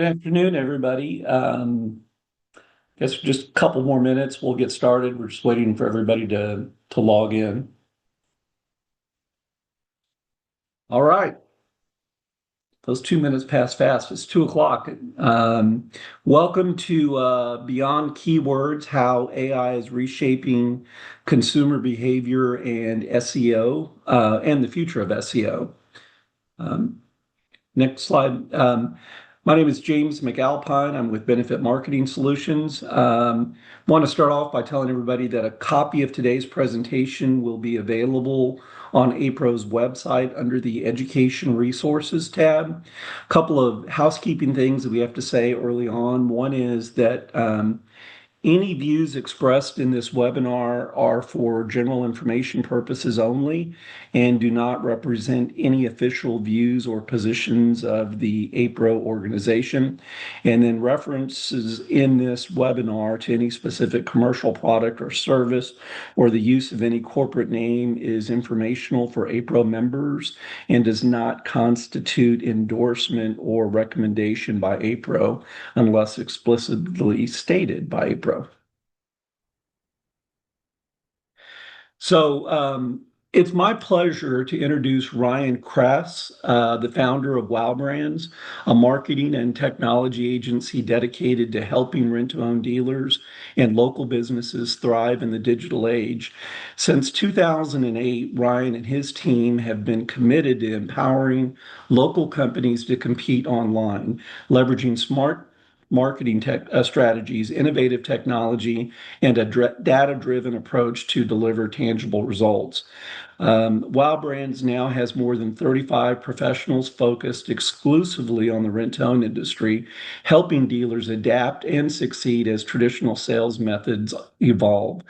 Good afternoon, everybody. Guess just a couple more minutes, we'll get started. We're just waiting for everybody to log in. All right. Those 2 minutes pass fast. It's 2 o'clock. Welcome to Beyond Keywords, how AI is reshaping consumer behavior and SEO, and the future of SEO. Next slide. My name is James McAlpine. I'm with Benefit Marketing Solutions. Want to start off by telling everybody that a copy of today's presentation will be available on APRO's website under the Education Resources tab. A couple of housekeeping things that we have to say early on. One is that any views expressed in this webinar are for general information purposes only and do not represent any official views or positions of the APRO organization. And then references in this webinar to any specific commercial product or service or the use of any corporate name is informational for APRO members and does not constitute endorsement or recommendation by APRO unless explicitly stated by APRO. It's my pleasure to introduce Ryan Krass, the founder of Wow Brands, a marketing and technology agency dedicated to helping rent-to-own dealers and local businesses thrive in the digital age. Since 2008, Ryan and his team have been committed to empowering local companies to compete online, leveraging smart marketing strategies, innovative technology, and a data-driven approach to deliver tangible results. Wow Brands now has more than 35 professionals focused exclusively on the rent-to-own industry, helping dealers adapt and succeed as traditional sales methods evolve.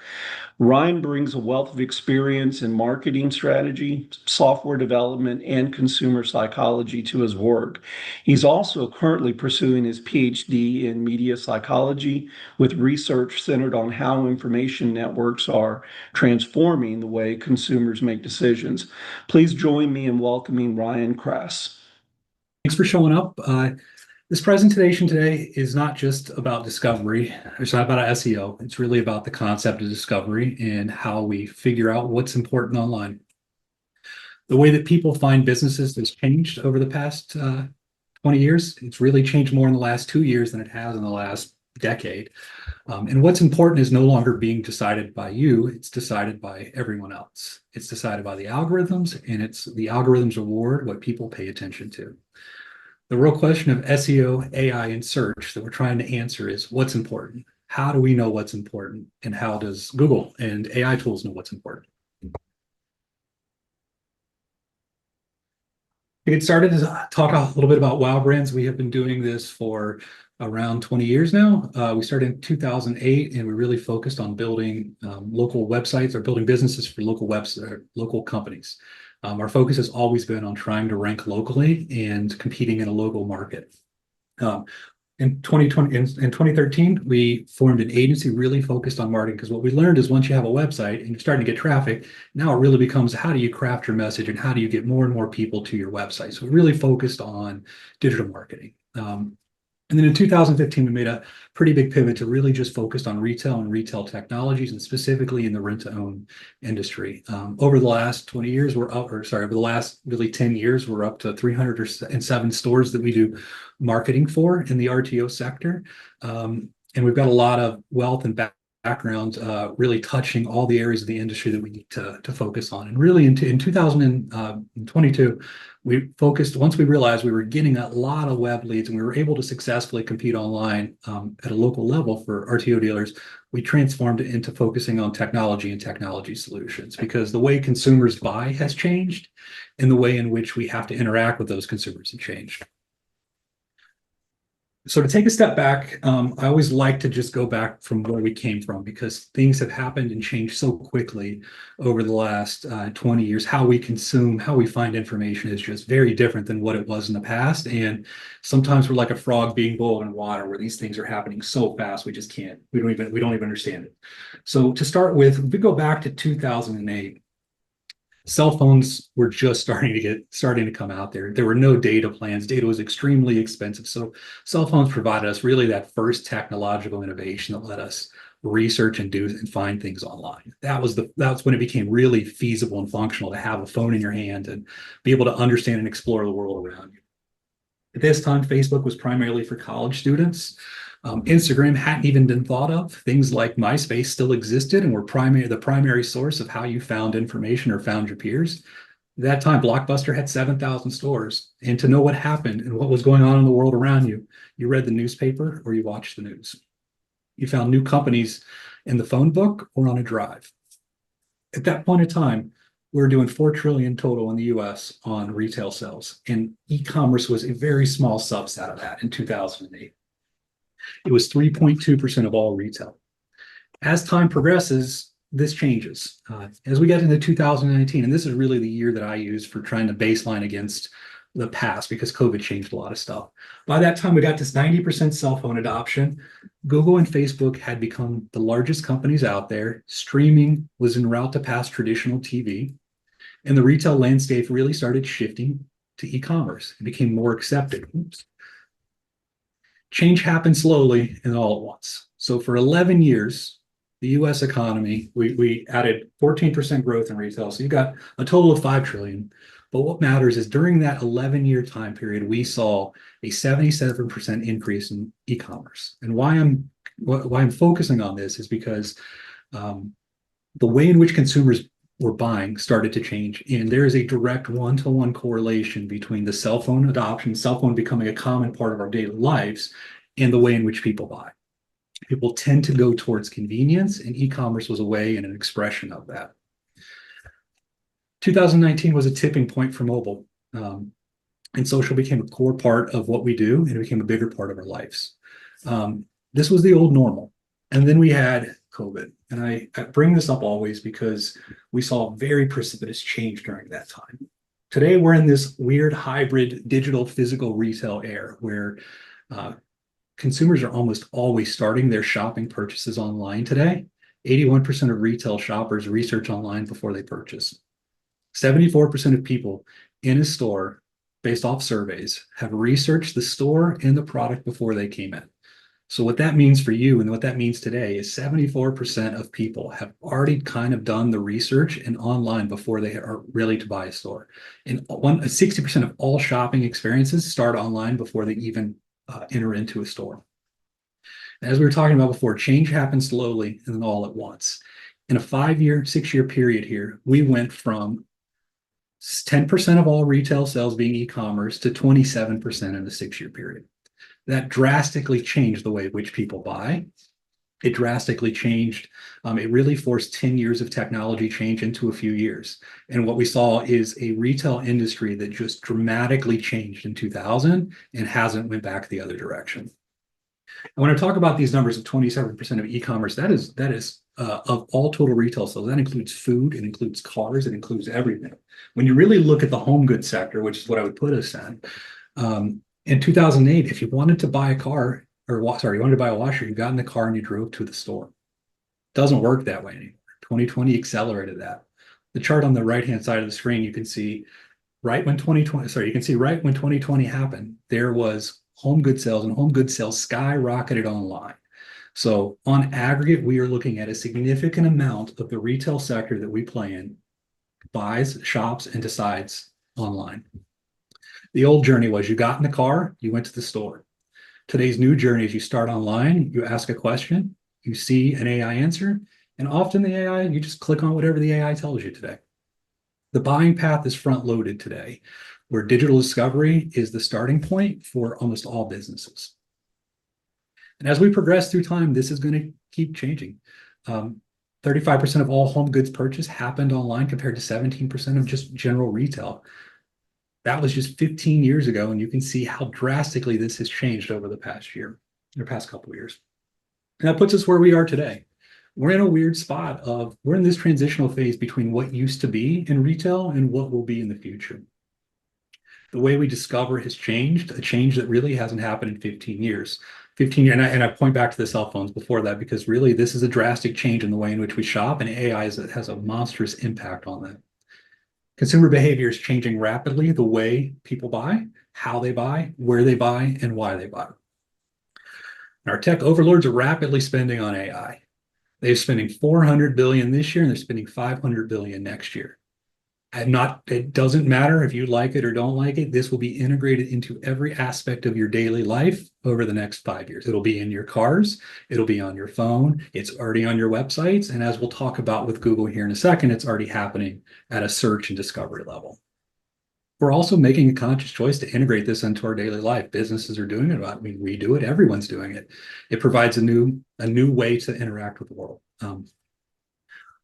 Ryan brings a wealth of experience in marketing strategy, software development, and consumer psychology to his work. He's also currently pursuing his PhD in media psychology with research centered on how information networks are transforming the way consumers make decisions. Please join me in welcoming Ryan Krass. Thanks for showing up. This presentation today is not just about discovery. It's not about SEO. It's really about the concept of discovery and how we figure out what's important online. The way that people find businesses has changed over the past 20 years. It's really changed more in the last 2 years than it has in the last decade. And what's important is no longer being decided by you. It's decided by everyone else. It's decided by the algorithms, and it's the algorithms reward what people pay attention to. The real question of SEO, AI, and search that we're trying to answer is what's important? How do we know what's important? And how does Google and AI tools know what's important? To get started, talk a little bit about Wow Brands. We have been doing this for around 20 years now. We started in 2008, and we really focused on building local websites or building businesses for local companies. Our focus has always been on trying to rank locally and competing in a local market. In 2013, we formed an agency really focused on marketing, because what we learned is once you have a website and you're starting to get traffic, now it really becomes how do you craft your message and how do you get more and more people to your website. So we really focused on digital marketing. And then in 2015, we made a pretty big pivot to really just focus on retail and retail technologies, and specifically in the rent-to-own industry. Over the last 20 years, over the last really 10 years, we're up to 307 stores that we do marketing for in the RTO sector. And we've got a lot of wealth and background really touching all the areas of the industry that we need to focus on. And really in 2022, we focused, once we realized we were getting a lot of web leads and we were able to successfully compete online at a local level for RTO dealers, we transformed it into focusing on technology and technology solutions, because the way consumers buy has changed and the way in which we have to interact with those consumers have changed. So to take a step back, I always like to just go back from where we came from, because things have happened and changed so quickly over the last 20 years. How we consume, how we find information is just very different than what it was in the past. And sometimes we're like a frog being boiled in water, where these things are happening so fast we just can't, we don't even understand it. So to start with, if we go back to 2008, Cell phones were just starting to come out there. There were no data plans. Data was extremely expensive. So cell phones provided us really that first technological innovation that let us research and do and find things online. That's when it became really feasible and functional to have a phone in your hand and be able to understand and explore the world around you. At this time, Facebook was primarily for college students. Instagram hadn't even been thought of. Things like MySpace still existed and were the primary source of how you found information or found your peers. At that time, Blockbuster had 7,000 stores. And to know what happened and what was going on in the world around you, you read the newspaper or you watched the news. You found new companies in the phone book or on a drive. At that point in time, we were doing 4 trillion total in the US on retail sales, and e-commerce was a very small subset of that in 2008. It was 3.2% of all retail. As time progresses, this changes. As we get into 2019, and this is really the year that I use for trying to baseline against the past because COVID changed a lot of stuff. By that time, we got to 90% cell phone adoption. Google and Facebook had become the largest companies out there. Streaming was en route to pass traditional TV. And the retail landscape really started shifting to e-commerce. It became more accepted. Oops. Change happened slowly and all at once. So for 11 years, the US economy, we added 14% growth in retail. So you got a total of 5 trillion. But what matters is during that 11-year time period, we saw a 77% increase in e-commerce. And why I'm focusing on this is because the way in which consumers were buying started to change. And there is a direct one-to-one correlation between the cell phone adoption, cell phone becoming a common part of our daily lives, and the way in which people buy. People tend to go towards convenience, and e-commerce was a way and an expression of that. 2019 was a tipping point for mobile, and social became a core part of what we do, and it became a bigger part of our lives. This was the old normal. And then we had COVID. And I bring this up always because we saw very precipitous change during that time. Today, we're in this weird hybrid digital physical retail era where consumers are almost always starting their shopping purchases online today. 81% of retail shoppers research online before they purchase. 74% of people in a store, based off surveys, have researched the store and the product before they came in. So what that means for you and what that means today is 74% of people have already kind of done the research and online before they are ready to buy a store. And 60% of all shopping experiences start online before they even enter into a store. As we were talking about before, change happens slowly and then all at once. In a 5-year, 6-year period here, we went from 10% of all retail sales being e-commerce to 27% in a 6-year period. That drastically changed the way in which people buy. It drastically changed. It really forced 10 years of technology change into a few years. And what we saw is a retail industry that just dramatically changed in 2000 and hasn't went back the other direction. And when I talk about these numbers of 27% of e-commerce, that is of all total retail sales. That includes food, it includes cars, it includes everything. When you really look at the home goods sector, which is what I would put us in 2008, if you wanted to buy a car, you wanted to buy a washer, you got in the car and you drove to the store. It doesn't work that way anymore. 2020 accelerated that. The chart on the right-hand side of the screen, you can see right when 2020 happened, there was home good sales, and home good sales skyrocketed online. So on aggregate, we are looking at a significant amount of the retail sector that we play in buys, shops, and decides online. The old journey was you got in the car, you went to the store. Today's new journey is you start online, you ask a question, you see an AI answer, and often the AI, you just click on whatever the AI tells you today. The buying path is front-loaded today, where digital discovery is the starting point for almost all businesses. And as we progress through time, this is going to keep changing. 35% of all home goods purchase happened online compared to 17% of just general retail. That was just 15 years ago, and you can see how drastically this has changed over the past year, or past couple of years. And that puts us where we are today. We're in a weird spot we're in this transitional phase between what used to be in retail and what will be in the future. The way we discover has changed, a change that really hasn't happened in 15 years. 15 years, and I point back to the cell phones before that, because really this is a drastic change in the way in which we shop, and AI has a monstrous impact on that. Consumer behavior is changing rapidly, the way people buy, how they buy, where they buy, and why they buy. And our tech overlords are rapidly spending on AI. They're spending 400 billion this year and they're spending 500 billion next year. It doesn't matter if you like it or don't like it. This will be integrated into every aspect of your daily life over the next 5 years. It'll be in your cars. It'll be on your phone. It's already on your websites. And as we'll talk about with Google here in a second, it's already happening at a search and discovery level. We're also making a conscious choice to integrate this into our daily life. Businesses are doing it. I mean, we do it. Everyone's doing it. It provides a new way to interact with the world.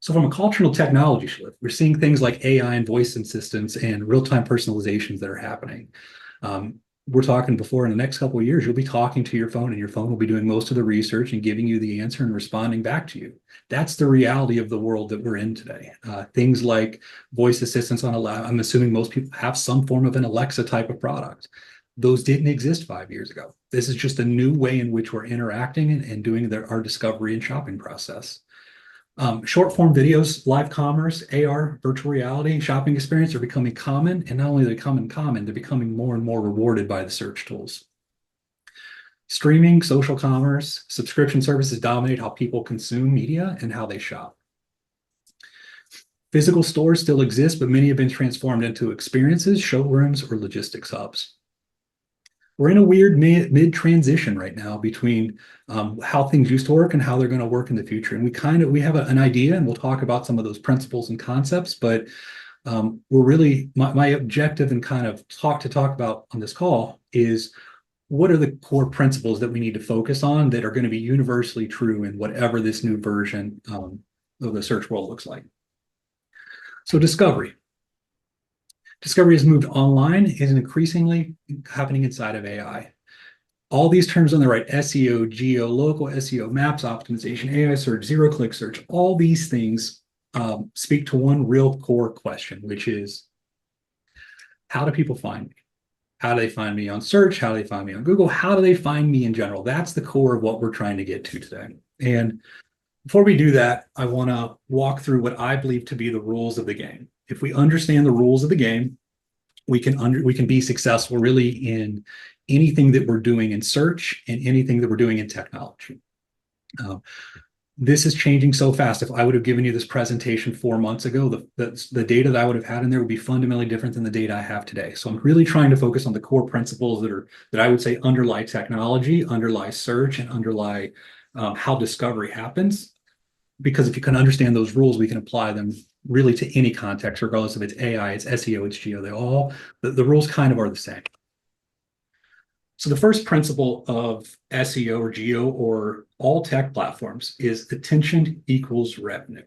So from a cultural technology shift, we're seeing things like AI and voice assistants and real-time personalizations that are happening. We're talking before in the next couple of years, you'll be talking to your phone and your phone will be doing most of the research and giving you the answer and responding back to you. That's the reality of the world that we're in today. Things like voice assistants on a lab. I'm assuming most people have some form of an Alexa type of product. Those didn't exist 5 years ago. This is just a new way in which we're interacting and doing our discovery and shopping process. Short form videos, live commerce, AR, virtual reality, shopping experience are becoming common. And not only are they becoming common, they're becoming more and more rewarded by the search tools. Streaming, social commerce, subscription services dominate how people consume media and how they shop. Physical stores still exist, but many have been transformed into experiences, showrooms, or logistics hubs. We're in a weird mid transition right now between how things used to work and how they're going to work in the future. And we have an idea, and we'll talk about some of those principles and concepts. But we're really my objective and kind of talk about on this call is what are the core principles that we need to focus on that are going to be universally true in whatever this new version of the search world looks like. So discovery. Discovery has moved online, is increasingly happening inside of AI. All these terms on the right, SEO, geo, local SEO, maps optimization, AI search, zero-click search, all these things speak to one real core question, which is, how do people find me? How do they find me on search? How do they find me on Google? How do they find me in general? That's the core of what we're trying to get to today. And before we do that, I want to walk through what I believe to be the rules of the game. If we understand the rules of the game, we can be successful really in anything that we're doing in search and anything that we're doing in technology. This is changing so fast. If I would have given you this presentation 4 months ago, the data that I would have had in there would be fundamentally different than the data I have today. So I'm really trying to focus on the core principles that I would say underlie technology, underlie search, and underlie how discovery happens. Because if you can understand those rules, we can apply them really to any context, regardless if it's AI, it's SEO, it's geo. The rules kind of are the same. So the first principle of SEO or geo or all tech platforms is attention equals revenue.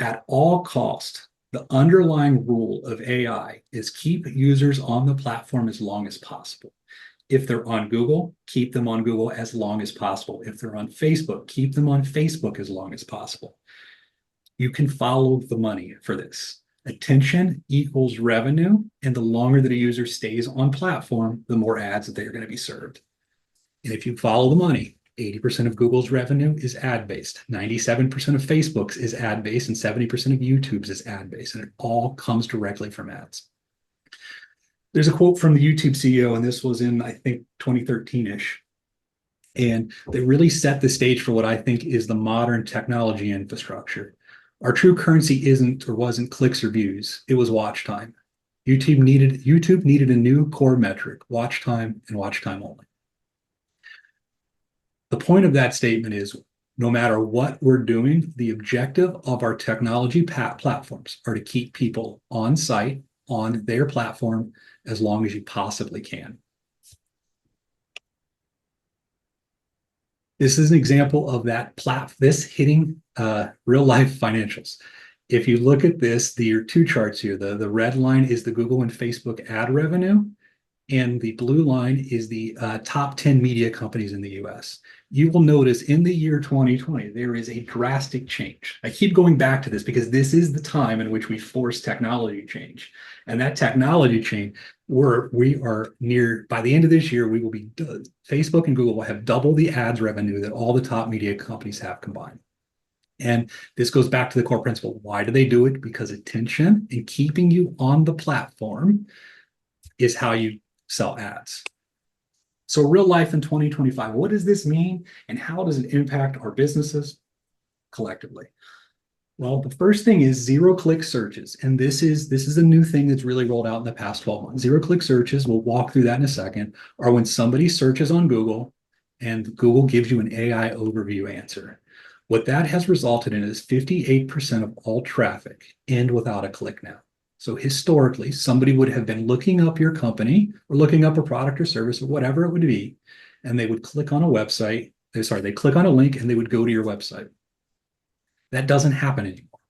At all cost, the underlying rule of AI is keep users on the platform as long as possible. If they're on Google, keep them on Google as long as possible. If they're on Facebook, keep them on Facebook as long as possible. You can follow the money for this. Attention equals revenue, and the longer that a user stays on platform, the more ads that they're going to be served. And if you follow the money, 80% of Google's revenue is ad-based, 97% of Facebook's is ad-based, and 70% of YouTube's is ad-based, and it all comes directly from ads. There's a quote from the YouTube CEO, and this was in, I think, 2013-ish. And they really set the stage for what I think is the modern technology infrastructure. Our true currency isn't or wasn't clicks or views. It was watch time. YouTube needed a new core metric, watch time and watch time only. The point of that statement is no matter what we're doing, the objective of our technology platforms are to keep people on site, on their platform, as long as you possibly can. This is an example of this hitting real life financials. If you look at this, there are two charts here. The red line is the Google and Facebook ad revenue, and the blue line is the top 10 media companies in the US. You will notice in the year 2020, there is a drastic change. I keep going back to this because this is the time in which we force technology change. And that technology change, we are near, by the end of this year, we will be, Facebook and Google will have double the ads revenue that all the top media companies have combined. And this goes back to the core principle. Why do they do it? Because attention and keeping you on the platform is how you sell ads. So real life in 2025, what does this mean and how does it impact our businesses collectively? Well, the first thing is zero-click searches. And this is a new thing that's really rolled out in the past 12 months. Zero-click searches, we'll walk through that in a second, are when somebody searches on Google and Google gives you an AI overview answer. What that has resulted in is 58% of all traffic end without a click now. So historically, somebody would have been looking up your company or looking up a product or service or whatever it would be, and they would click on a website. They click on a link and they would go to your website. That doesn't happen anymore,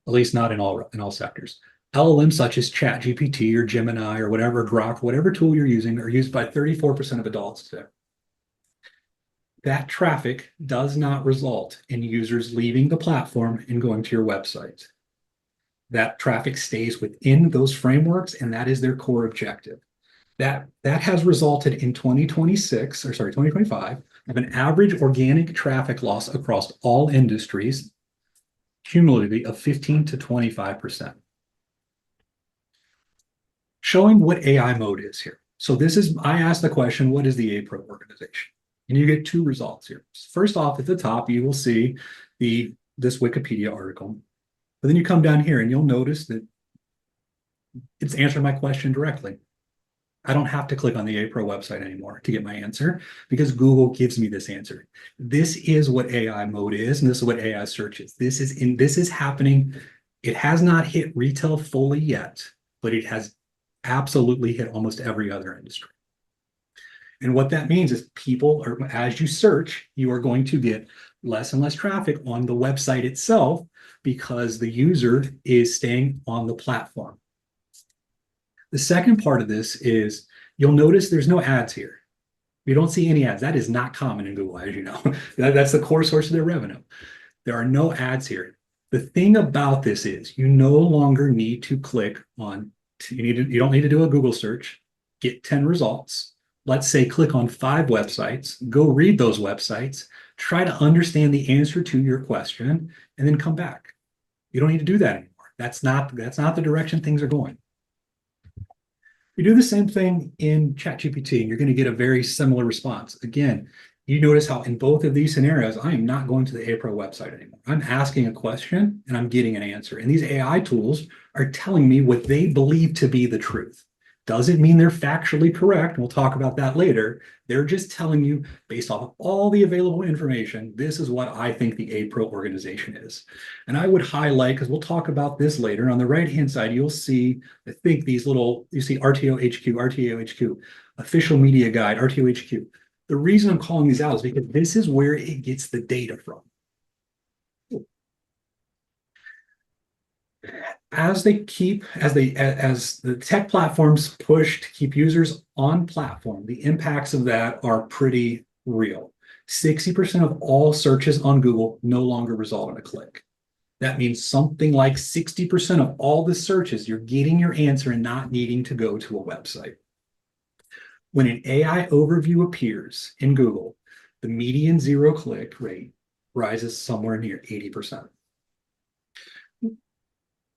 at least not in all sectors. LLMs such as ChatGPT or Gemini or whatever, Grok, whatever tool you're using, are used by 34% of adults today. That traffic does not result in users leaving the platform and going to your website. That traffic stays within those frameworks, and that is their core objective. That has resulted in 2025 of an average organic traffic loss across all industries, cumulatively of 15 to 25%. Showing what AI mode is here. So I asked the question, what is the APRO organization? And you get two results here. First off, at the top, you will see this Wikipedia article. But then you come down here and you'll notice that it's answering my question directly. I don't have to click on the APRO website anymore to get my answer because Google gives me this answer. This is what AI mode is, and this is what AI search is. This is happening. It has not hit retail fully yet, but it has absolutely hit almost every other industry. And what that means is as you search, you are going to get less and less traffic on the website itself because the user is staying on the platform. The second part of this is you'll notice there's no ads here. You don't see any ads. That is not common in Google, as you know. That's the core source of their revenue. There are no ads here. The thing about this is you no longer need to click on, you don't need to do a Google search, get 10 results. Let's say click on 5 websites, go read those websites, try to understand the answer to your question, and then come back. You don't need to do that anymore. That's not the direction things are going. You do the same thing in ChatGPT, and you're going to get a very similar response. Again, you notice how in both of these scenarios, I am not going to the APRO website anymore. I'm asking a question and I'm getting an answer. And these AI tools are telling me what they believe to be the truth. Doesn't mean they're factually correct. We'll talk about that later. They're just telling you, based off of all the available information, this is what I think the APRO organization is. And I would highlight, because we'll talk about this later, on the right-hand side, you'll see, I think you see RTO HQ, Official Media Guide, RTO HQ. The reason I'm calling these out is because this is where it gets the data from. As the tech platforms push to keep users on platform, the impacts of that are pretty real. 60% of all searches on Google no longer result in a click. That means something like 60% of all the searches, you're getting your answer and not needing to go to a website. When an AI overview appears in Google, the median zero-click rate rises somewhere near 80%.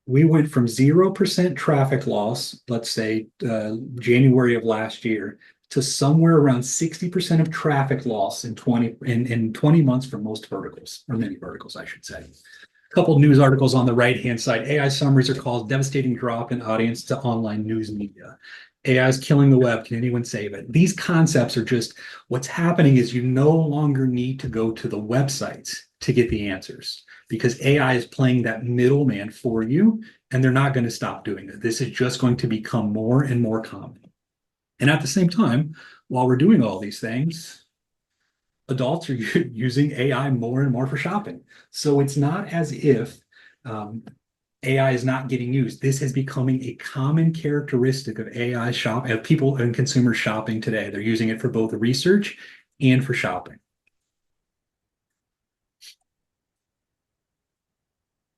We went from 0% traffic loss, let's say January of last year, to somewhere around 60% of traffic loss in 20 months for most verticals, or many verticals, I should say. A couple news articles on the right-hand side. AI summaries are called devastating drop in audience to online news media. AI is killing the web. Can anyone save it? These concepts are just, what's happening is you no longer need to go to the websites to get the answers because AI is playing that middleman for you, and they're not going to stop doing it. This is just going to become more and more common. And at the same time, while we're doing all these things, adults are using AI more and more for shopping. So it's not as if AI is not getting used. This is becoming a common characteristic of AI of people and consumers shopping today. They're using it for both research and for shopping.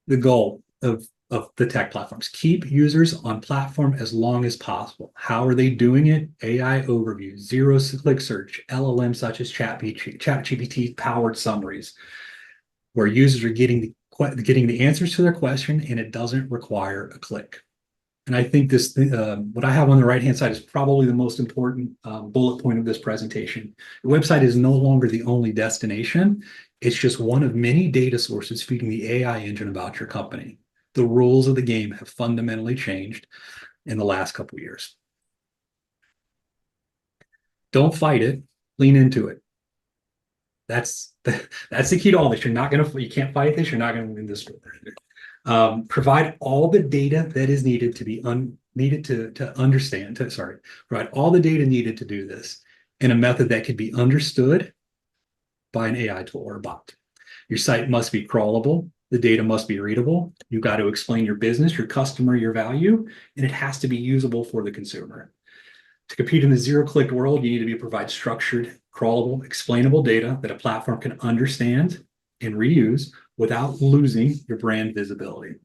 The goal of the tech platforms, keep users on platform as long as possible. How are they doing it? AI overview, zero-click search, LLM such as ChatGPT powered summaries. where users are getting the answers to their question and it doesn't require a click. And I think this, what I have on the right-hand side is probably the most important bullet point of this presentation. Your website is no longer the only destination. It's just one of many data sources feeding the AI engine about your company. The rules of the game have fundamentally changed in the last couple of years. Don't fight it, lean into it. That's the key to all this. You can't fight this. You're not going to win this. Provide all the data that is needed to understand. Provide all the data needed to do this in a method that could be understood by an AI tool or a bot. Your site must be crawlable. The data must be readable. You've got to explain your business, your customer, your value, and it has to be usable for the consumer. To compete in the zero-click world, you need to provide structured, crawlable, explainable data that a platform can understand and reuse without losing your brand visibility.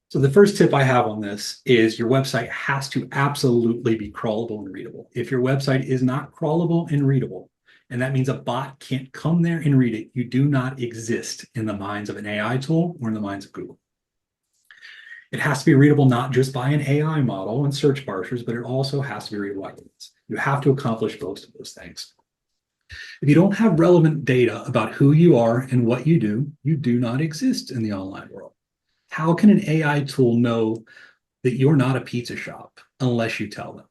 So the first tip I have on this is your website has to absolutely be crawlable and readable. If your website is not crawlable and readable, and that means a bot can't come there and read it, you do not exist in the minds of an AI tool or in the minds of Google. It has to be readable not just by an AI model and search parsers, but it also has to be readable by humans. You have to accomplish both of those things. If you don't have relevant data about who you are and what you do not exist in the online world. How can an AI tool know that you're not a pizza shop unless you tell them?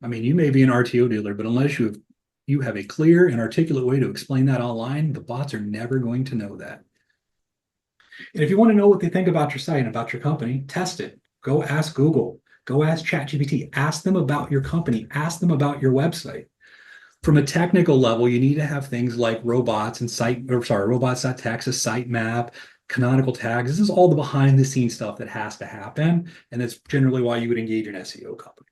I mean, you may be an RTO dealer, but unless you have a clear and articulate way to explain that online, the bots are never going to know that. And if you want to know what they think about your site and about your company, test it. Go ask Google. Go ask ChatGPT. Ask them about your company. Ask them about your website. From a technical level, you need to have things like robots.txt, a sitemap, canonical tags. This is all the behind the scenes stuff that has to happen. And that's generally why you would engage an SEO company.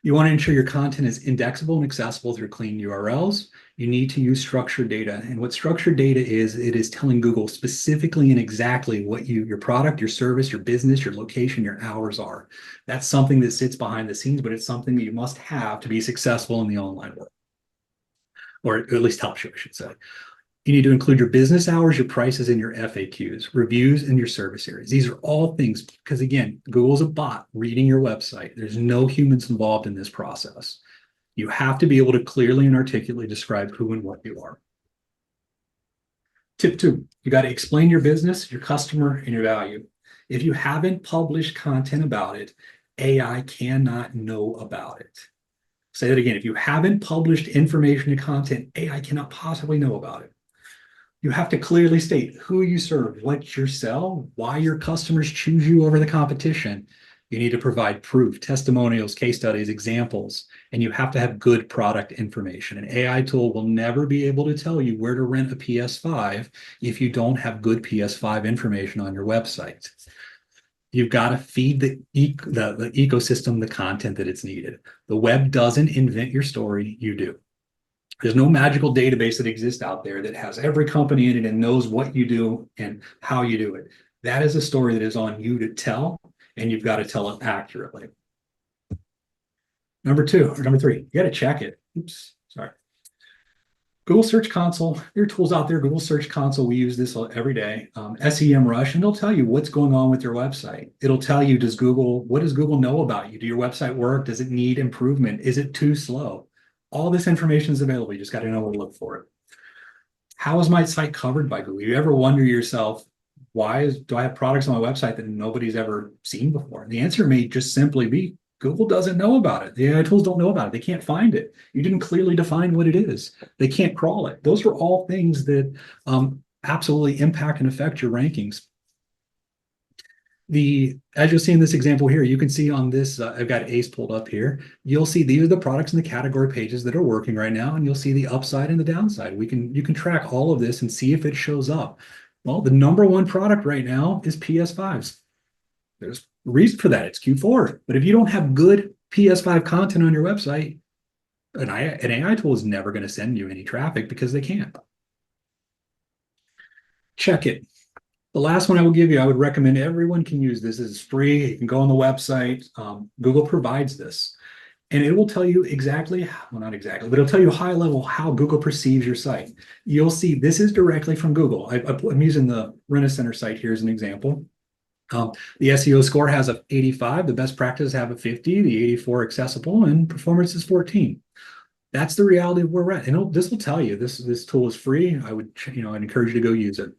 You want to ensure your content is indexable and accessible through clean URLs. You need to use structured data. And what structured data is, it is telling Google specifically and exactly what your product, your service, your business, your location, your hours are. That's something that sits behind the scenes, but it's something that you must have to be successful in the online world. Or at least helps you, I should say. You need to include your business hours, your prices, and your FAQs, reviews, and your service areas. These are all things, because again, Google's a bot reading your website. There's no humans involved in this process. You have to be able to clearly and articulately describe who and what you are. Tip 2, you got to explain your business, your customer, and your value. If you haven't published content about it, AI cannot know about it. Say that again. If you haven't published information and content, AI cannot possibly know about it. You have to clearly state who you serve, what you sell, why your customers choose you over the competition. You need to provide proof, testimonials, case studies, examples, and you have to have good product information. An AI tool will never be able to tell you where to rent a PS5 if you don't have good PS5 information on your website. You've got to feed the ecosystem the content that it's needed. The web doesn't invent your story, you do. There's no magical database that exists out there that has every company in it and knows what you do and how you do it. That is a story that is on you to tell, and you've got to tell it accurately. Number 3, you got to check it. Google Search Console, there are tools out there. Google Search Console, we use this every day. SEMrush, and it'll tell you what's going on with your website. It'll tell you, what does Google know about you? Do your website work? Does it need improvement? Is it too slow? All this information is available. You just got to know where to look for it. How is my site covered by Google? You ever wonder yourself, do I have products on my website that nobody's ever seen before? And the answer may just simply be Google doesn't know about it. The AI tools don't know about it. They can't find it. You didn't clearly define what it is. They can't crawl it. Those are all things that absolutely impact and affect your rankings. As you'll see in this example here, you can see on this, I've got ACE pulled up here. You'll see these are the products in the category pages that are working right now, and you'll see the upside and the downside. You can track all of this and see if it shows up. Well, the number one product right now is PS5s. There's a reason for that. It's Q4. But if you don't have good PS5 content on your website, an AI tool is never going to send you any traffic because they can't. Check it. The last one I will give you, I would recommend everyone can use this. This is free. You can go on the website. Google provides this. and it will tell you exactly, well, not exactly, but it'll tell you high level how Google perceives your site. You'll see this is directly from Google. I'm using the Rent-A-Center site here as an example. The SEO score has a 85, the best practices have a 50, the 84 accessible, and performance is 14. That's the reality of where we're at. And this will tell you this tool is free. I'd encourage you to go use it.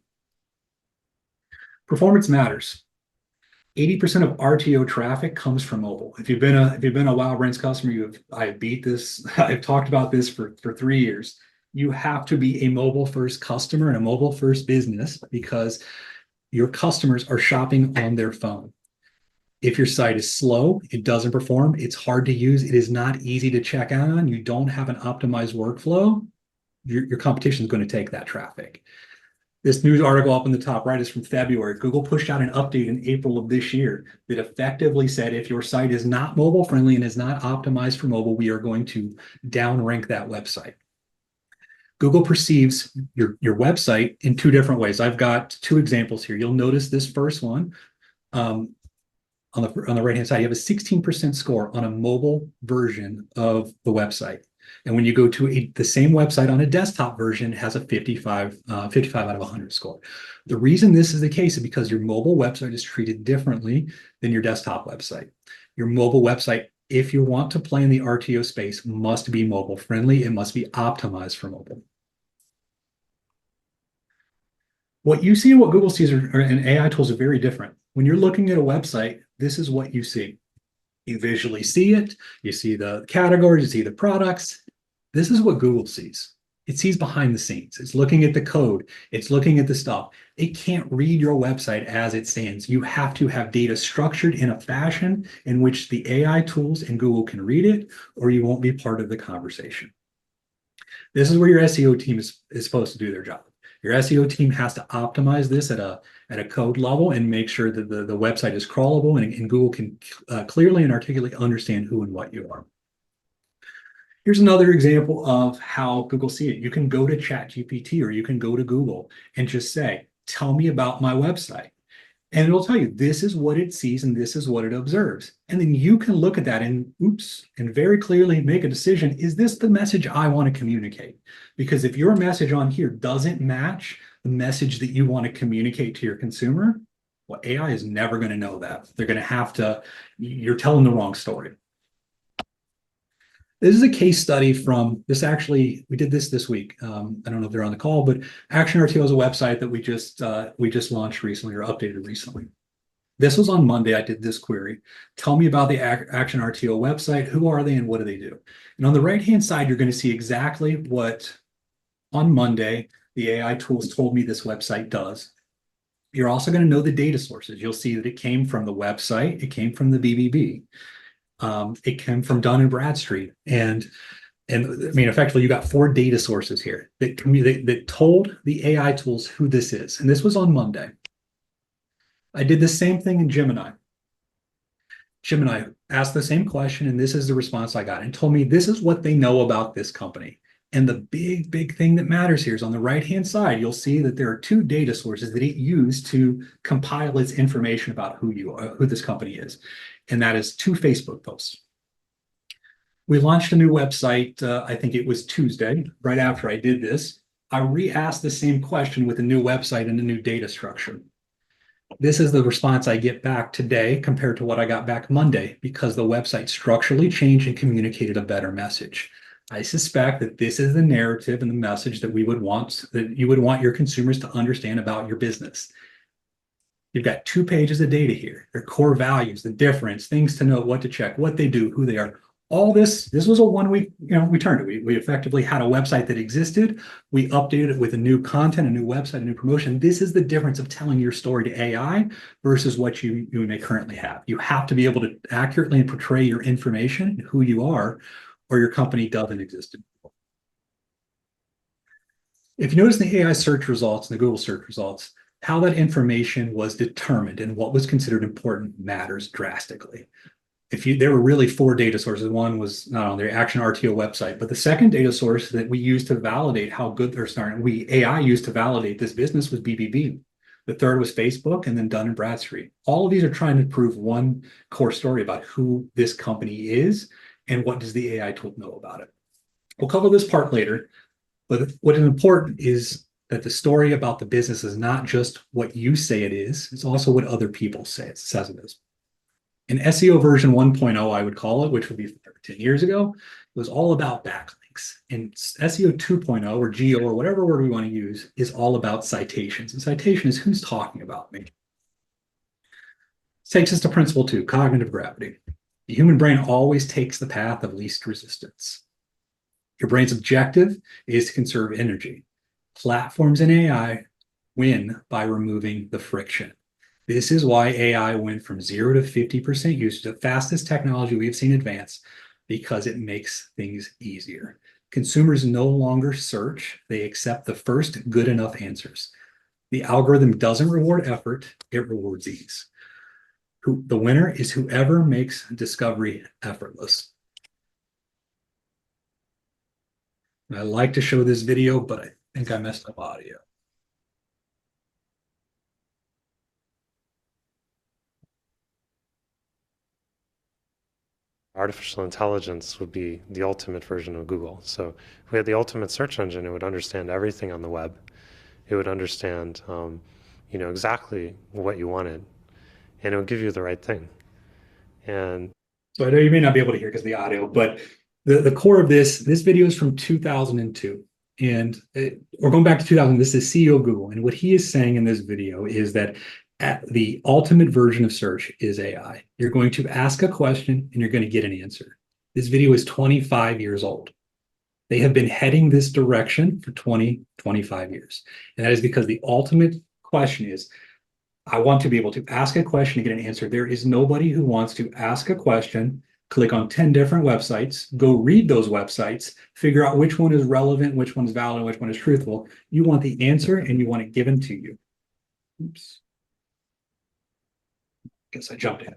Performance matters. 80% of RTO traffic comes from mobile. If you've been a WildBrains customer, I beat this. I've talked about this for 3 years. You have to be a mobile first customer and a mobile first business because your customers are shopping on their phone. If your site is slow, it doesn't perform, it's hard to use, it is not easy to check out on, you don't have an optimized workflow, your competition is going to take that traffic. This news article up in the top right is from February. Google pushed out an update in April of this year that effectively said if your site is not mobile friendly and is not optimized for mobile, we are going to downrank that website. Google perceives your website in two different ways. I've got two examples here. You'll notice this first one. On the right-hand side, you have a 16% score on a mobile version of the website. And when you go to the same website on a desktop version, it has a 55 out of 100 score. The reason this is the case is because your mobile website is treated differently than your desktop website. Your mobile website, if you want to play in the RTO space, must be mobile friendly. It must be optimized for mobile. What you see and what Google sees and AI tools are very different. When you're looking at a website, this is what you see. You visually see it, you see the categories, you see the products. This is what Google sees. It sees behind the scenes. It's looking at the code. It's looking at the stuff. It can't read your website as it stands. You have to have data structured in a fashion in which the AI tools and Google can read it, or you won't be part of the conversation. This is where your SEO team is supposed to do their job. Your SEO team has to optimize this at a code level and make sure that the website is crawlable and Google can clearly and articulately understand who and what you are. Here's another example of how Google see it. You can go to ChatGPT or you can go to Google and just say, tell me about my website. And it'll tell you this is what it sees and this is what it observes. And then you can look at that and very clearly make a decision. Is this the message I want to communicate? Because if your message on here doesn't match the message that you want to communicate to your consumer, well, AI is never going to know that. They're going to have to, you're telling the wrong story. This is a case study from this. Actually, we did this week. I don't know if they're on the call, but Action RTO is a website that we just launched recently or updated recently. This was on Monday. I did this query. Tell me about the Action RTO website. Who are they and what do they do? And on the right-hand side, you're going to see exactly what on Monday the AI tools told me this website does. You're also going to know the data sources. You'll see that it came from the website. It came from the BBB. It came from Dun & Bradstreet. And I mean, effectively, you got 4 data sources here that told the AI tools who this is. And this was on Monday. I did the same thing in Gemini. Gemini asked the same question, and this is the response I got, and told me this is what they know about this company. And the big thing that matters here is on the right-hand side, you'll see that there are 2 data sources that it used to compile its information about who this company is. And that is 2 Facebook posts. We launched a new website, I think it was Tuesday, right after I did this. I re-asked the same question with a new website and a new data structure. This is the response I get back today compared to what I got back Monday because the website structurally changed and communicated a better message. I suspect that this is the narrative and the message that you would want your consumers to understand about your business. You've got 2 pages of data here, their core values, the difference, things to note, what to check, what they do, who they are. All this was a 1 week, we turned it. We effectively had a website that existed. We updated it with a new content, a new website, a new promotion. This is the difference of telling your story to AI versus what you may currently have. You have to be able to accurately portray your information, who you are, or your company doesn't exist. If you notice the AI search results and the Google search results, how that information was determined and what was considered important matters drastically. There were really 4 data sources. One was not on the Action RTO website, but the second data source that we used to validate how good AI used to validate this business was BBB. The third was Facebook, and then Dun & Bradstreet. All of these are trying to prove one core story about who this company is and what does the AI tool know about it? We'll cover this part later, but what is important is that the story about the business is not just what you say it is, it's also what other people say it says it is. In SEO version 1.0, I would call it, which would be 10 years ago, it was all about backlinks. And SEO 2.0 or GEO or whatever word we want to use is all about citations. And citation is who's talking about me. This takes us to principle 2, cognitive gravity. The human brain always takes the path of least resistance. Your brain's objective is to conserve energy. Platforms in AI win by removing the friction. This is why AI went from 0 to 50% usage, the fastest technology we've seen advance, because it makes things easier. Consumers no longer search, they accept the first good enough answers. The algorithm doesn't reward effort, it rewards ease. The winner is whoever makes discovery effortless. I like to show this video, but I think I messed up audio. Artificial intelligence would be the ultimate version of Google. So if we had the ultimate search engine, it would understand everything on the web. It would understand, exactly what you wanted, and it would give you the right thing. And so I know you may not be able to hear because of the audio, but the core of this video is from 2002. And we're going back to 2000. This is CEO of Google. And what he is saying in this video is that the ultimate version of search is AI. You're going to ask a question and you're going to get an answer. This video is 25 years old. They have been heading this direction for 25 years. And that is because the ultimate question is, I want to be able to ask a question and get an answer. There is nobody who wants to ask a question, click on 10 different websites, go read those websites, figure out which one is relevant, which one is valid, and which one is truthful. You want the answer and you want it given to you. Oops. Guess I jumped in.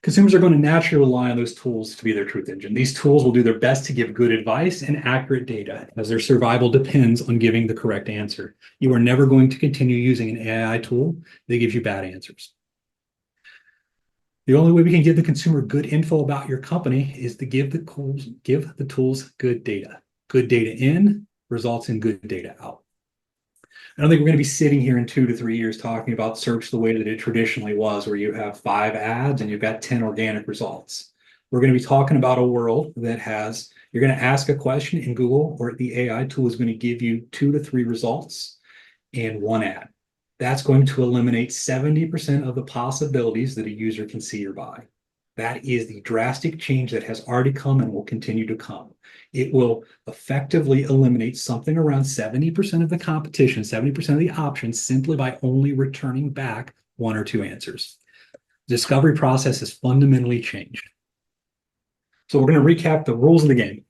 Consumers are going to naturally rely on those tools to be their truth engine. These tools will do their best to give good advice and accurate data, as their survival depends on giving the correct answer. You are never going to continue using an AI tool that gives you bad answers. The only way we can give the consumer good info about your company is to give the tools good data. Good data in results in good data out. I don't think we're going to be sitting here in 2 to 3 years talking about search the way that it traditionally was, where you have 5 ads and you've got 10 organic results. We're going to be talking about a world that you're going to ask a question in Google, or the AI tool is going to give you 2 to 3 results and 1 ad. That's going to eliminate 70% of the possibilities that a user can see or buy. That is the drastic change that has already come and will continue to come. It will effectively eliminate something around 70% of the competition, 70% of the options, simply by only returning back 1 or 2 answers. The discovery process has fundamentally changed. So we're going to recap the rules of the game.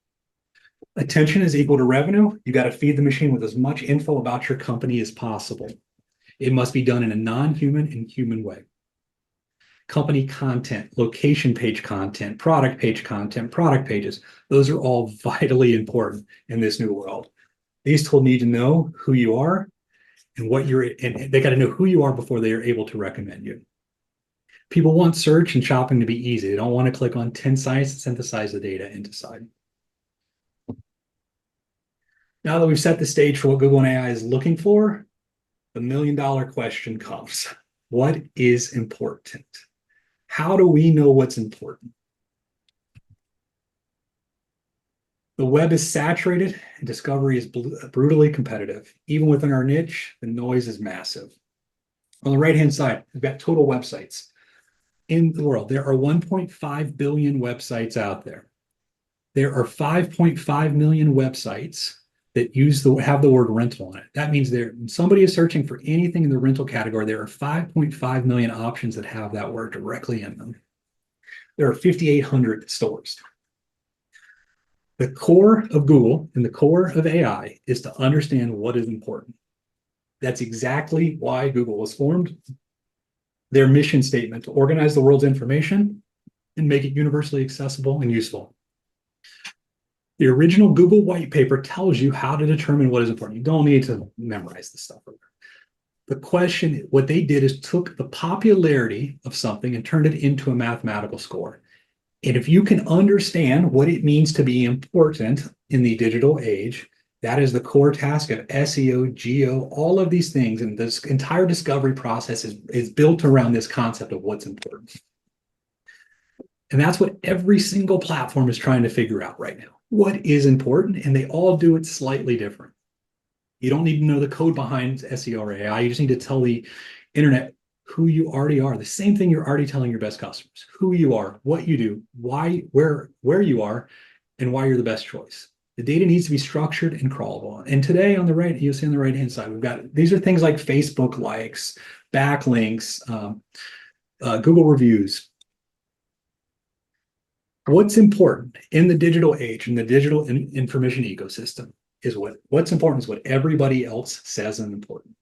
Attention is equal to revenue. You got to feed the machine with as much info about your company as possible. It must be done in a non-human and human way. Company content, location page content, product pages. Those are all vitally important in this new world. These tools need to know who you are and they got to know who you are before they are able to recommend you. People want search and shopping to be easy. They don't want to click on 10 sites and synthesize the data and decide. Now that we've set the stage for what Google and AI is looking for, the million-dollar question comes. What is important? How do we know what's important? The web is saturated and discovery is brutally competitive. Even within our niche, the noise is massive. On the right-hand side, we've got total websites in the world. There are 1.5 billion websites out there. There are 5.5 million websites that have the word rental on it. That means when somebody is searching for anything in the rental category, there are 5.5 million options that have that word directly in them. There are 5,800 stores. The core of Google and the core of AI is to understand what is important. That's exactly why Google was formed. Their mission statement: to organize the world's information and make it universally accessible and useful. The original Google white paper tells you how to determine what is important. You don't need to memorize this stuff. The question, what they did is took the popularity of something and turned it into a mathematical score. And if you can understand what it means to be important in the digital age, that is the core task of SEO, geo, all of these things. And this entire discovery process is built around this concept of what's important. And that's what every single platform is trying to figure out right now. What is important? And they all do it slightly different. You don't need to know the code behind SEO or AI. You just need to tell the internet who you already are. The same thing you're already telling your best customers: who you are, what you do, why, where you are, and why you're the best choice. The data needs to be structured and crawlable. And today on the right, you'll see on the right-hand side, we've got, these are things like Facebook likes, backlinks, Google reviews. What's important in the digital age, in the digital information ecosystem, is what's important is what everybody else says is important.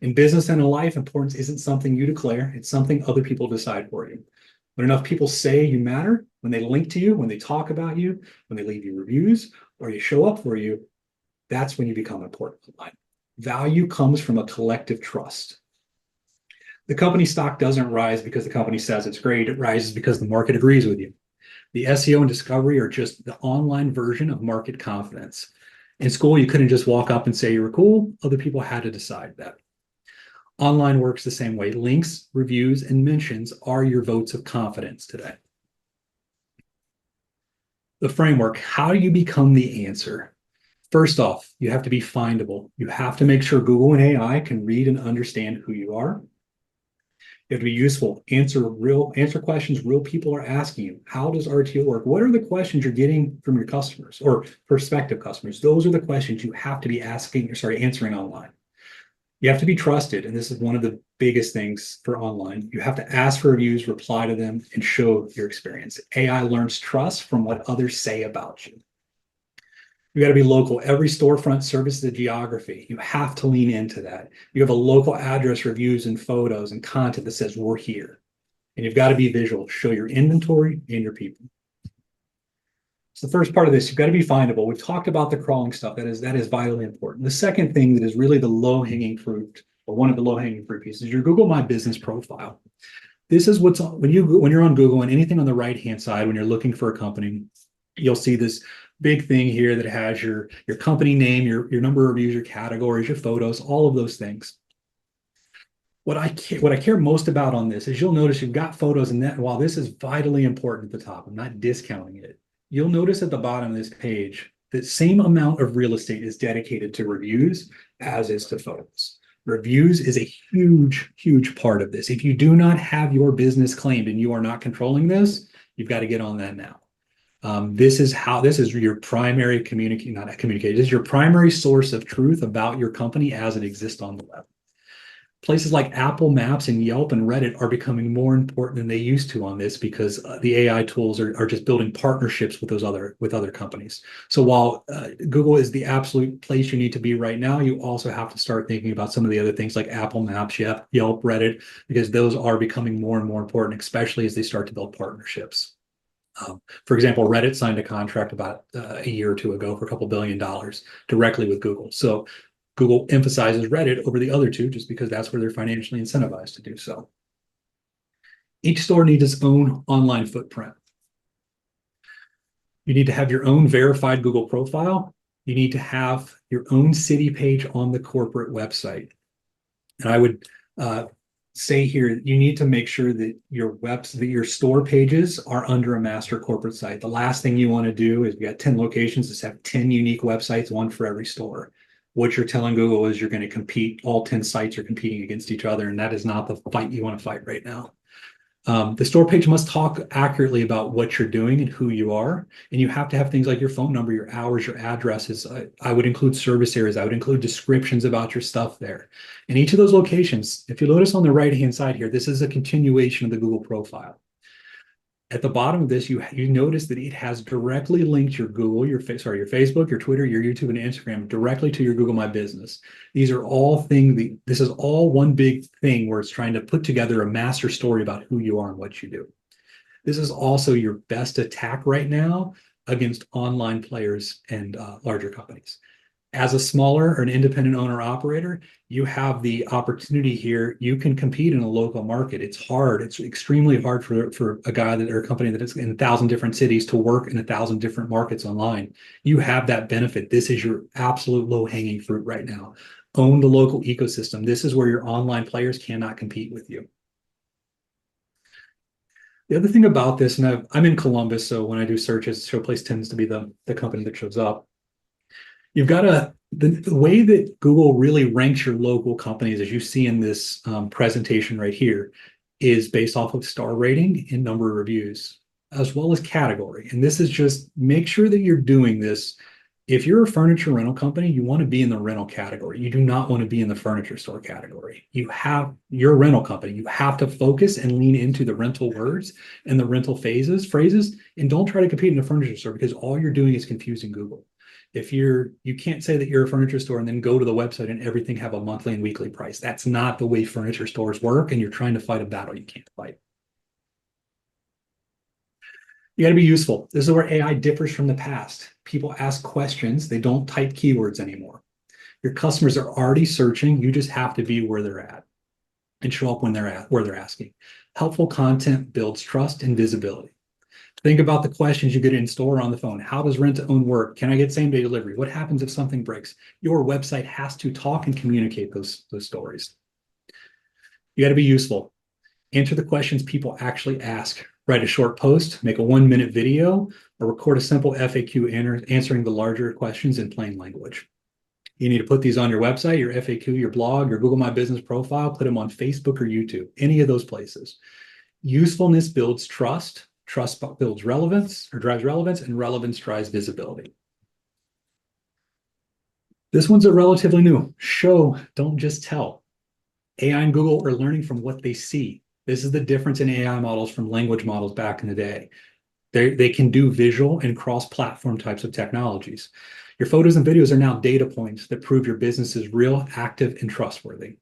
In business and in life, importance isn't something you declare, it's something other people decide for you. When enough people say you matter, when they link to you, when they talk about you, when they leave you reviews, or you show up for you, that's when you become important online. Value comes from a collective trust. The company stock doesn't rise because the company says it's great, it rises because the market agrees with you. The SEO and discovery are just the online version of market confidence. In school, you couldn't just walk up and say you were cool. Other people had to decide that. Online works the same way. Links, reviews, and mentions are your votes of confidence today. The framework: how do you become the answer? First off, you have to be findable. You have to make sure Google and AI can read and understand who you are. You have to be useful. Answer questions real people are asking you. How does RTO work? What are the questions you're getting from your customers or prospective customers? Those are the questions you have to be answering online. You have to be trusted, and this is one of the biggest things for online. You have to ask for reviews, reply to them, and show your experience. AI learns trust from what others say about you. You got to be local. Every storefront services a geography. You have to lean into that. You have a local address, reviews, and photos and content that says we're here. And you've got to be visual. Show your inventory and your people. So the first part of this, you've got to be findable. We've talked about the crawling stuff. That is vitally important. The second thing that is really the low-hanging fruit, or one of the low-hanging fruit pieces, is your Google My Business profile. This is what's on, when you're on Google, and anything on the right-hand side, when you're looking for a company, you'll see this big thing here that has your company name, your number of reviews, your categories, your photos, all of those things. What I care most about on this is you'll notice you've got photos, and that while this is vitally important at the top, I'm not discounting it. You'll notice at the bottom of this page that same amount of real estate is dedicated to reviews as is to photos. Reviews is a huge, huge part of this. If you do not have your business claimed and you are not controlling this, you've got to get on that now. This is your primary this is your primary source of truth about your company as it exists on the web. Places like Apple Maps and Yelp and Reddit are becoming more important than they used to on this, because the AI tools are just building partnerships with other companies. So while Google is the absolute place you need to be right now, you also have to start thinking about some of the other things like Apple Maps, Yelp, Reddit, because those are becoming more and more important, especially as they start to build partnerships. For example, Reddit signed a contract about a year or two ago for a couple $2 billion directly with Google. So Google emphasizes Reddit over the other two just because that's where they're financially incentivized to do so. Each store needs its own online footprint. You need to have your own verified Google profile. You need to have your own city page on the corporate website. And I would say here, you need to make sure that your store pages are under a master corporate site. The last thing you want to do is, you got 10 locations, just have 10 unique websites, one for every store. What you're telling Google is you're going to compete, all 10 sites are competing against each other, and that is not the fight you want to fight right now. The store page must talk accurately about what you're doing and who you are. And you have to have things like your phone number, your hours, your addresses. I would include service areas. I would include descriptions about your stuff there. And each of those locations, if you notice on the right-hand side here, this is a continuation of the Google profile. At the bottom of this, you notice that it has directly linked your Google, your Facebook, your Twitter, your YouTube, and Instagram directly to your Google My Business. These are all things. This is all one big thing where it's trying to put together a master story about who you are and what you do. This is also your best attack right now against online players and larger companies. As a smaller or an independent owner operator, you have the opportunity here. You can compete in a local market. It's hard. It's extremely hard for a guy that or a company that is in 1,000 different cities to work in 1,000 different markets online. You have that benefit. This is your absolute low-hanging fruit right now. Own the local ecosystem. This is where your online players cannot compete with you. The other thing about this, and I'm in Columbus, so when I do searches, Showplace tends to be the company that shows up. You've got the way that Google really ranks your local companies, as you see in this presentation right here, is based off of star rating and number of reviews, as well as category. And this is just make sure that you're doing this. If you're a furniture rental company, you want to be in the rental category. You do not want to be in the furniture store category. Your rental company. You have to focus and lean into the rental words and the rental phrases, and don't try to compete in the furniture store because all you're doing is confusing Google. If you can't say that you're a furniture store and then go to the website and everything have a monthly and weekly price. That's not the way furniture stores work, and you're trying to fight a battle you can't fight. You got to be useful. This is where AI differs from the past. People ask questions. They don't type keywords anymore. Your customers are already searching. You just have to be where they're at and show up when they're at, where they're asking. Helpful content builds trust and visibility. Think about the questions you get in store on the phone. How does rent to own work? Can I get same day delivery? What happens if something breaks? Your website has to talk and communicate those stories. You got to be useful. Answer the questions people actually ask. Write a short post, make a 1-minute video, or record a simple FAQ answering the larger questions in plain language. You need to put these on your website, your FAQ, your blog, your Google My Business profile, put them on Facebook or YouTube, any of those places. Usefulness builds trust. Trust builds relevance or drives relevance, and relevance drives visibility. This one's a relatively new. Show, don't just tell. AI and Google are learning from what they see. This is the difference in AI models from language models back in the day. They can do visual and cross-platform types of technologies. Your photos and videos are now data points that prove your business is real, active, and trustworthy.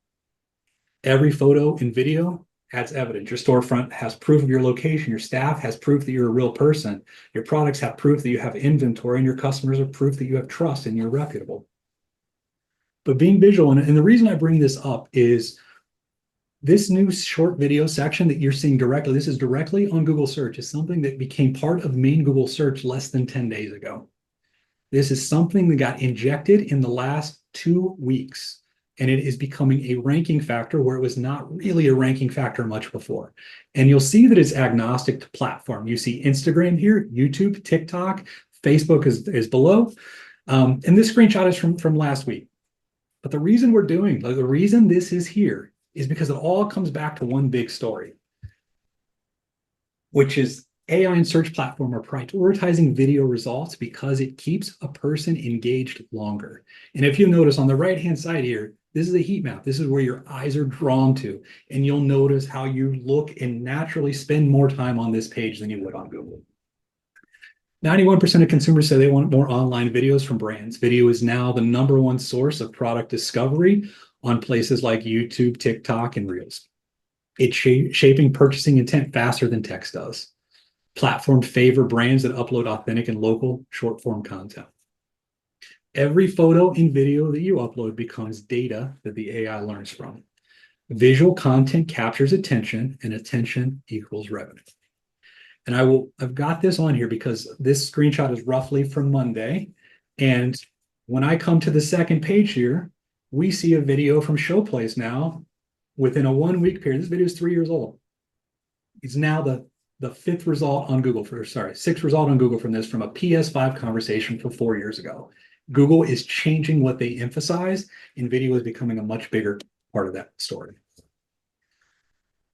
Every photo and video adds evidence. Your storefront has proof of your location. Your staff has proof that you're a real person. Your products have proof that you have inventory, and your customers are proof that you have trust and you're reputable. But being visual, and the reason I bring this up is this new short video section that you're seeing directly, this is directly on Google search, is something that became part of main Google search less than 10 days ago. This is something that got injected in the last 2 weeks. And it is becoming a ranking factor where it was not really a ranking factor much before. And you'll see that it's agnostic to platform. You see Instagram here, YouTube, TikTok, Facebook is below. And this screenshot is from last week. But the reason the reason this is here is because it all comes back to one big story, which is AI and search platform are prioritizing video results because it keeps a person engaged longer. And if you notice on the right-hand side here, this is a heat map. This is where your eyes are drawn to, and you'll notice how you look and naturally spend more time on this page than you would on Google. 91% of consumers say they want more online videos from brands. Video is now the #1 source of product discovery on places like YouTube, TikTok, and Reels. It's shaping purchasing intent faster than text does. Platforms favor brands that upload authentic and local short-form content. Every photo and video that you upload becomes data that the AI learns from. Visual content captures attention, and attention equals revenue. And I've got this on here because this screenshot is roughly from Monday. And when I come to the second page here, we see a video from Showplace now within a 1-week period. This video is 3 years old. It's now the 6th result on Google from this, from a PS5 conversation from 4 years ago. Google is changing what they emphasize, and video is becoming a much bigger part of that story.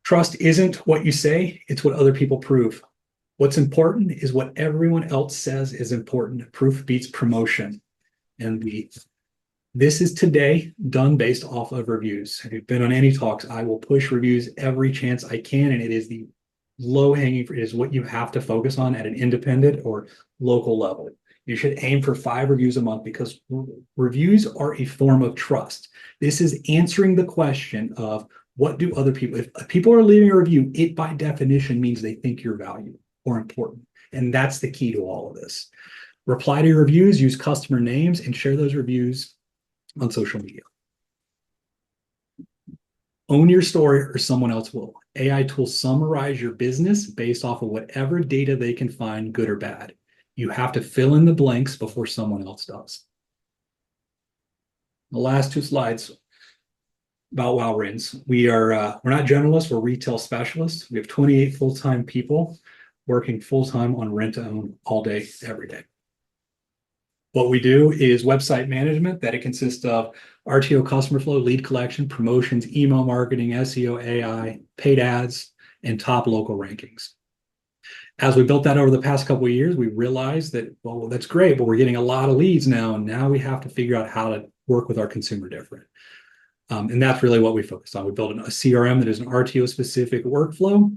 Trust isn't what you say, it's what other people prove. What's important is what everyone else says is important. Proof beats promotion. And this is today done based off of reviews. If you've been on any talks, I will push reviews every chance I can, and it is the low-hanging fruit. It is what you have to focus on at an independent or local level. You should aim for 5 reviews a month because reviews are a form of trust. This is answering the question of what do other people, if people are leaving a review, it by definition means they think you're valuable or important. And that's the key to all of this. Reply to your reviews, use customer names, and share those reviews on social media. Own your story or someone else will. AI tools summarize your business based off of whatever data they can find, good or bad. You have to fill in the blanks before someone else does. The last two slides about WowRins. We're not generalists, we're retail specialists. We have 28 full-time people working full-time on rent to own all day, every day. What we do is website management that it consists of RTO customer flow, lead collection, promotions, email marketing, SEO, AI, paid ads, and top local rankings. As we built that over the past couple of years, we realized that, well, that's great, but we're getting a lot of leads now. And now we have to figure out how to work with our consumer different. And that's really what we focused on. We built a CRM that is an RTO specific workflow.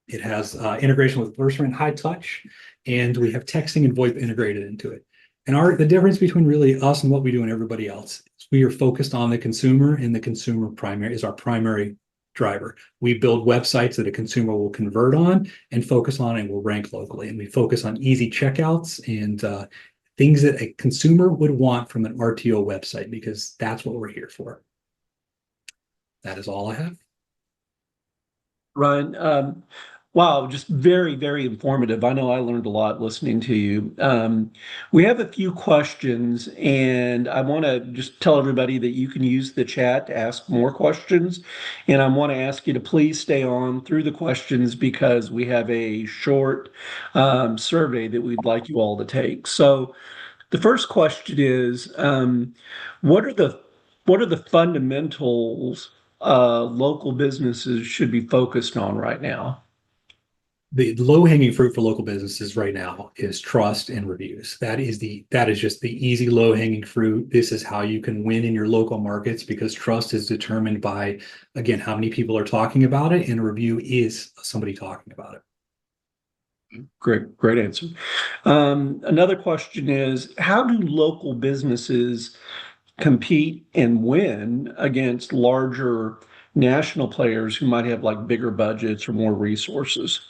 It has integration with Versant high touch, and we have texting and VoIP integrated into it. And the difference between really us and what we do and everybody else is we are focused on the consumer, and the consumer primary is our primary driver. We build websites that a consumer will convert on and focus on and will rank locally. And we focus on easy checkouts and things that a consumer would want from an RTO website, because that's what we're here for. That is all I have. Ryan, wow, just very, very informative. I know I learned a lot listening to you. We have a few questions, and I want to just tell everybody that you can use the chat to ask more questions. And I want to ask you to please stay on through the questions because we have a short survey that we'd like you all to take. So the first question is, what are the fundamentals local businesses should be focused on right now? The low-hanging fruit for local businesses right now is trust and reviews. That is just the easy low-hanging fruit. This is how you can win in your local markets, because trust is determined by, again, how many people are talking about it, and a review is somebody talking about it. Great answer. Another question is, how do local businesses compete and win against larger national players who might have like bigger budgets or more resources?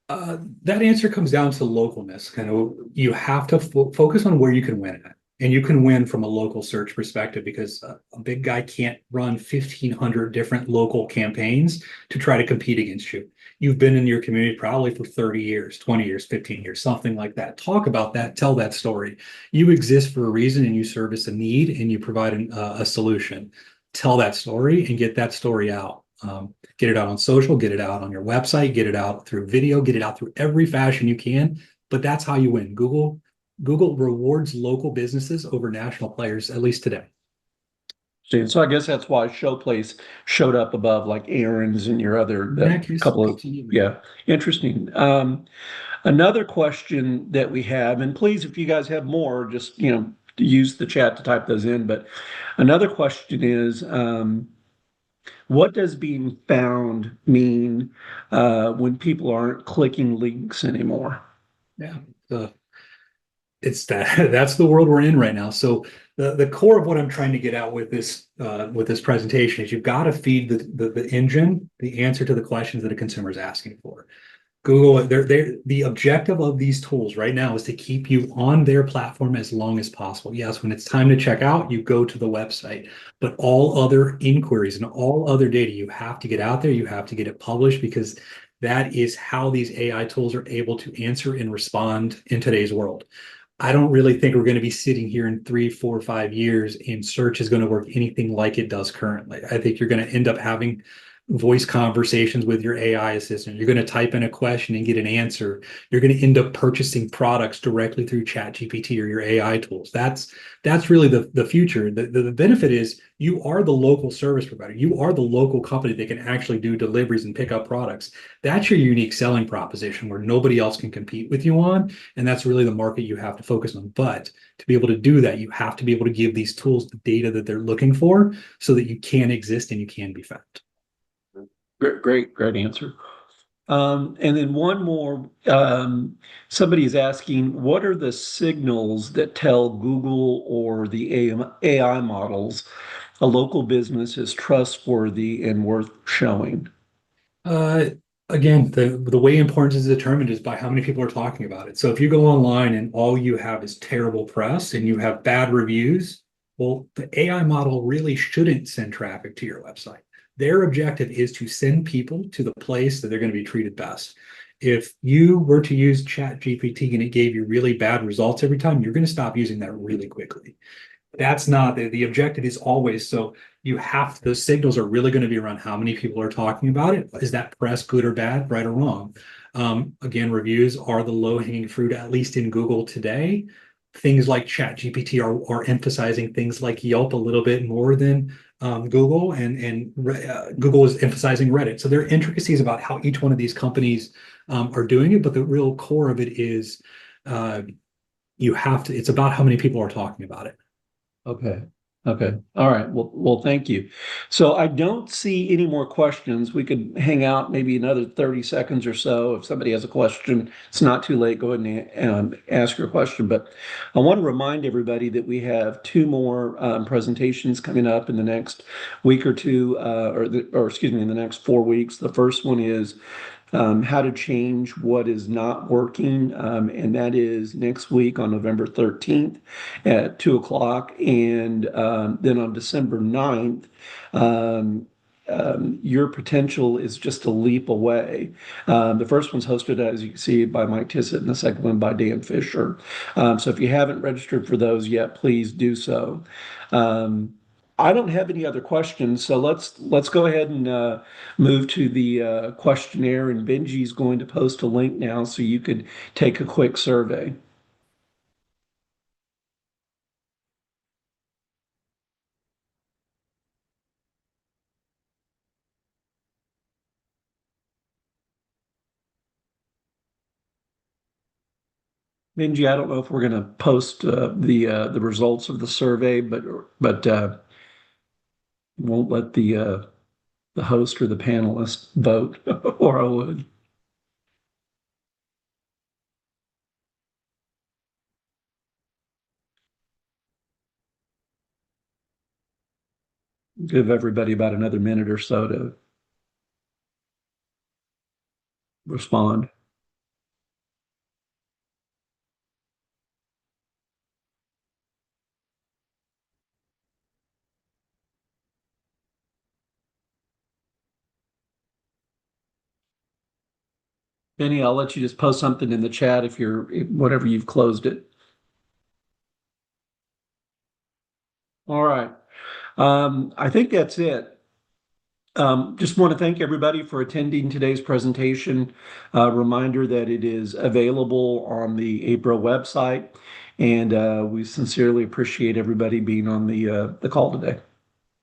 That answer comes down to localness. Kind of, you have to focus on where you can win at. And you can win from a local search perspective, because a big guy can't run 1,500 different local campaigns to try to compete against you. You've been in your community probably for 30 years, 20 years, 15 years, something like that. Talk about that, tell that story. You exist for a reason, and you service a need, and you provide a solution. Tell that story and get that story out. Get it out on social, get it out on your website, get it out through video, get it out through every fashion you can. But that's how you win. Google rewards local businesses over national players, at least today. So I guess that's why Showplace showed up above like Aaron's and your other couple of, yeah, interesting. Another question that we have, and please, if you guys have more, just use the chat to type those in. But another question is, what does being found mean when people aren't clicking links anymore? Yeah, it's that's the world we're in right now. So the core of what I'm trying to get out with this presentation is you've got to feed the engine the answer to the questions that a consumer is asking for. Google, the objective of these tools right now is to keep you on their platform as long as possible. Yes, when it's time to check out, you go to the website, but all other inquiries and all other data, you have to get out there, you have to get it published, because that is how these AI tools are able to answer and respond in today's world. I don't really think we're going to be sitting here in 3, 4, 5 years and search is going to work anything like it does currently. I think you're going to end up having voice conversations with your AI assistant. You're going to type in a question and get an answer. You're going to end up purchasing products directly through ChatGPT or your AI tools. That's really the future. The benefit is you are the local service provider. You are the local company that can actually do deliveries and pick up products. That's your unique selling proposition where nobody else can compete with you on. And that's really the market you have to focus on. But to be able to do that, you have to be able to give these tools the data that they're looking for so that you can exist and you can be found. Great answer. And then one more, somebody is asking, what are the signals that tell Google or the AI models a local business is trustworthy and worth showing? Again, the way importance is determined is by how many people are talking about it. So if you go online and all you have is terrible press and you have bad reviews, well, the AI model really shouldn't send traffic to your website. Their objective is to send people to the place that they're going to be treated best. If you were to use Chat GPT and it gave you really bad results every time, you're going to stop using that really quickly. That's not the objective is always so you have those signals are really going to be around how many people are talking about it. Is that press good or bad, right or wrong? Again, reviews are the low-hanging fruit, at least in Google today. Things like ChatGPT are emphasizing things like Yelp a little bit more than Google, and Google is emphasizing Reddit. So there are intricacies about how each one of these companies are doing it, but the real core of it is uh, you have to. It's about how many people are talking about it. Okay. Okay. All right. Well, thank you. So I don't see any more questions. We could hang out maybe another 30 seconds or so. If somebody has a question, it's not too late. Go ahead and ask your question. But I want to remind everybody that we have two more presentations coming up in the next week or two, or excuse me, in the next 4 weeks. The first one is how to change what is not working. And that is next week on November 13th at 2 o'clock. And then on December 9th, your potential is just a leap away. The first one's hosted, as you can see, by Mike Tissett, and the second one by Dan Fisher. So if you haven't registered for those yet, please do so. Um, I don't have any other questions, so let's go ahead and move to the questionnaire. And Benji's going to post a link now, so you could take a quick survey. Benji, I don't know if we're going to post the results of the survey, but won't let the host or the panelists vote, or I would. Give everybody about another minute or so to respond. Benny, I'll let you just post something in the chat if whatever you've closed it. All right. I think that's it. Just want to thank everybody for attending today's presentation. Reminder that it is available on the APRO website, and we sincerely appreciate everybody being on the call today.